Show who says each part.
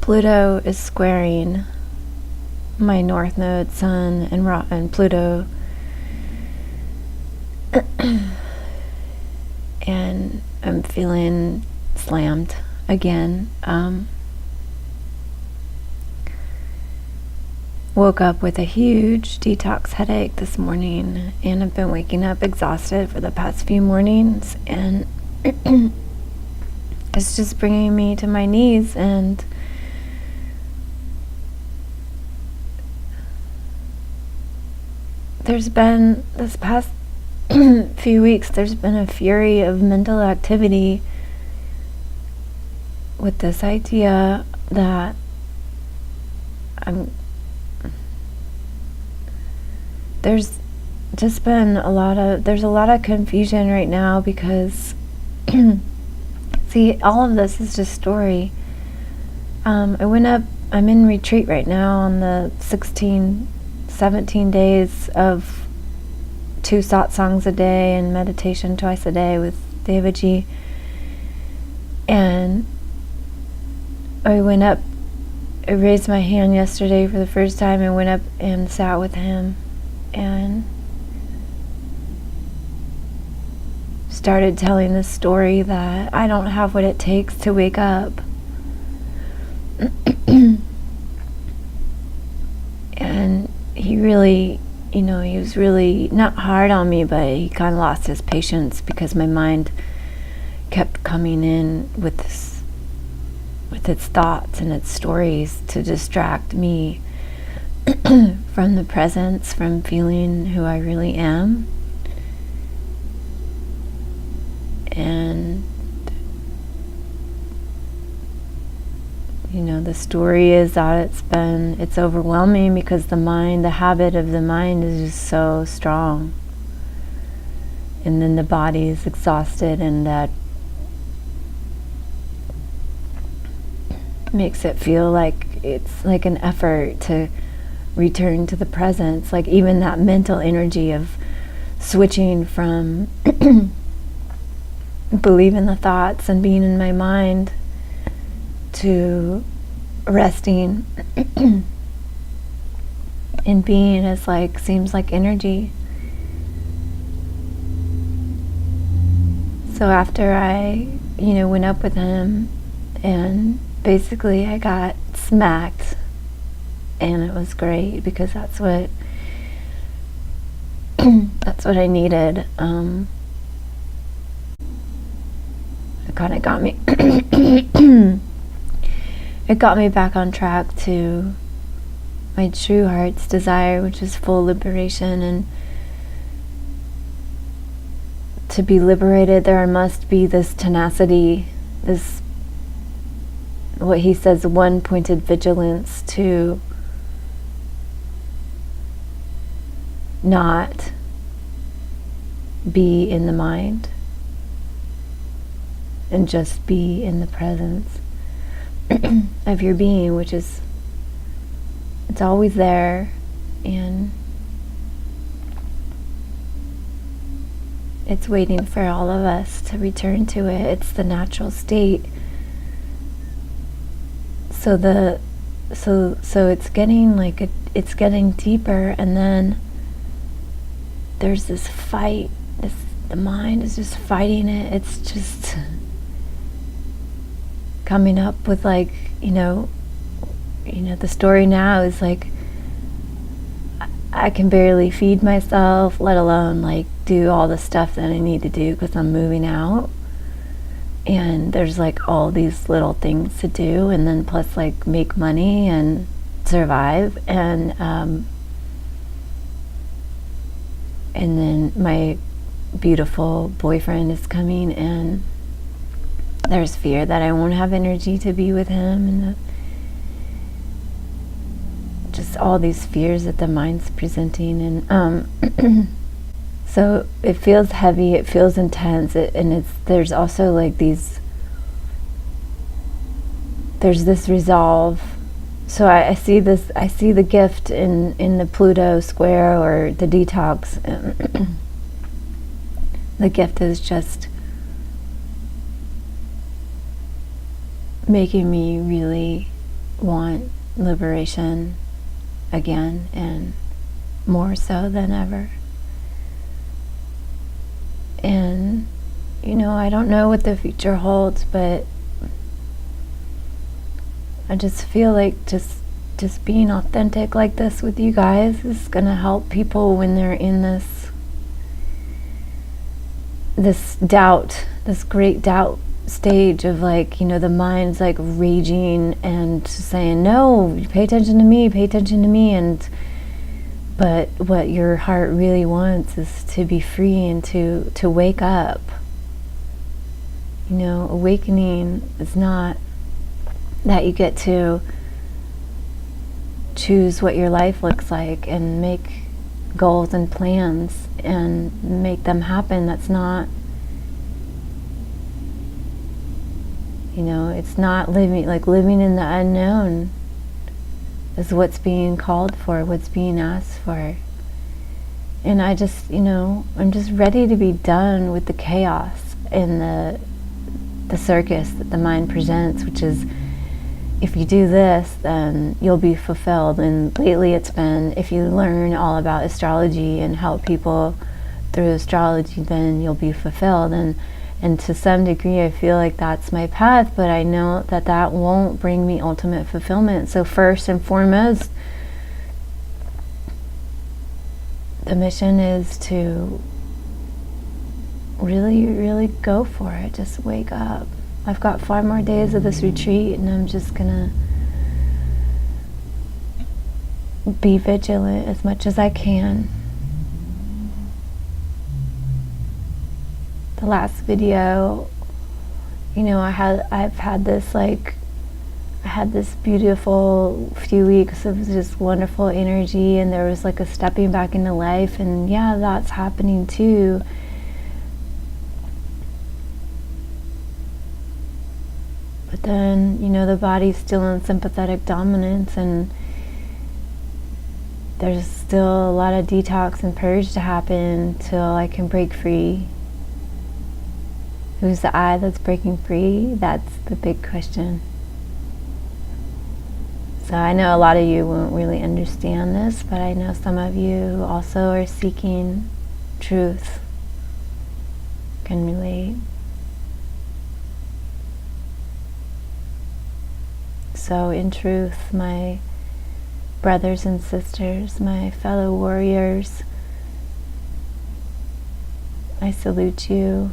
Speaker 1: Pluto is squaring my North Node, Sun, and Pluto. And I'm feeling slammed again. Woke up with a huge detox headache this morning, and I've been waking up exhausted for the past few mornings, and it's just bringing me to my knees. And there's been, this past few weeks, there's been a fury of mental activity with this idea that there's just been there's a lot of confusion right now, because see, all of this is just story. I'm in retreat right now on the 17 days of 2 satsangs a day and meditation twice a day with Devaji. And I raised my hand yesterday for the first time and went up and sat with him and started telling this story that I don't have what it takes to wake up. And he really, he was really not hard on me, but he kind of lost his patience because my mind kept coming in with its thoughts and its stories to distract me from the presence, from feeling who I really am. And the story is that it's overwhelming, because the habit of the mind is just so strong, and then the body is exhausted, and that makes it feel like it's like an effort to return to the presence, like even that mental energy of switching from believing the thoughts and being in my mind to resting and being as seems like energy. So after I went up with him, and basically I got smacked, and it was great, because that's what I needed. It kind of got me it got me back on track to my true heart's desire, which is full liberation. And to be liberated, there must be this tenacity, this, what he says, one-pointed vigilance to not be in the mind and just be in the presence of your being, which is, it's always there, and it's waiting for all of us to return to it. It's the natural state. So it's getting it's getting deeper, and then there's this fight. The mind is just fighting it. It's just coming up with the story now is I can barely feed myself, let alone do all the stuff that I need to do, because I'm moving out, and there's all these little things to do, and then plus make money and survive, and then my beautiful boyfriend is coming, and there's fear that I won't have energy to be with him, and just all these fears that the mind's presenting, and so it feels heavy, it feels intense, there's also there's this resolve. So I see the gift in the Pluto square, or the detox. The gift is just making me really want liberation again, and more so than ever. And I don't know what the future holds, but I just feel like just being authentic like this with you guys is gonna help people when they're in this doubt, this great doubt stage of the mind's raging and saying, no, pay attention to me, but what your heart really wants is to be free and to wake up. Awakening is not that you get to choose what your life looks like and make goals and plans and make them happen. That's not, it's not living in the unknown is what's being called for, what's being asked for. And I just, I'm just ready to be done with the chaos and the circus that the mind presents, which is, if you do this, then you'll be fulfilled. And lately it's been, if you learn all about astrology and help people through astrology, then you'll be fulfilled. And to some degree, I feel like that's my path, but I know that won't bring me ultimate fulfillment. So first and foremost, the mission is to really, really go for it. Just wake up. I've got 5 more days of this retreat, and I'm just gonna be vigilant as much as I can. The last video, I've had this I had this beautiful few weeks of just wonderful energy, and there was a stepping back into life, and yeah, that's happening too. But then, the body's still in sympathetic dominance, and there's still a lot of detox and purge to happen till I can break free. Who's the I that's breaking free? That's the big question. So I know a lot of you won't really understand this, but I know some of you also are seeking truth, can relate. So in truth, my brothers and sisters, my fellow warriors, I salute you.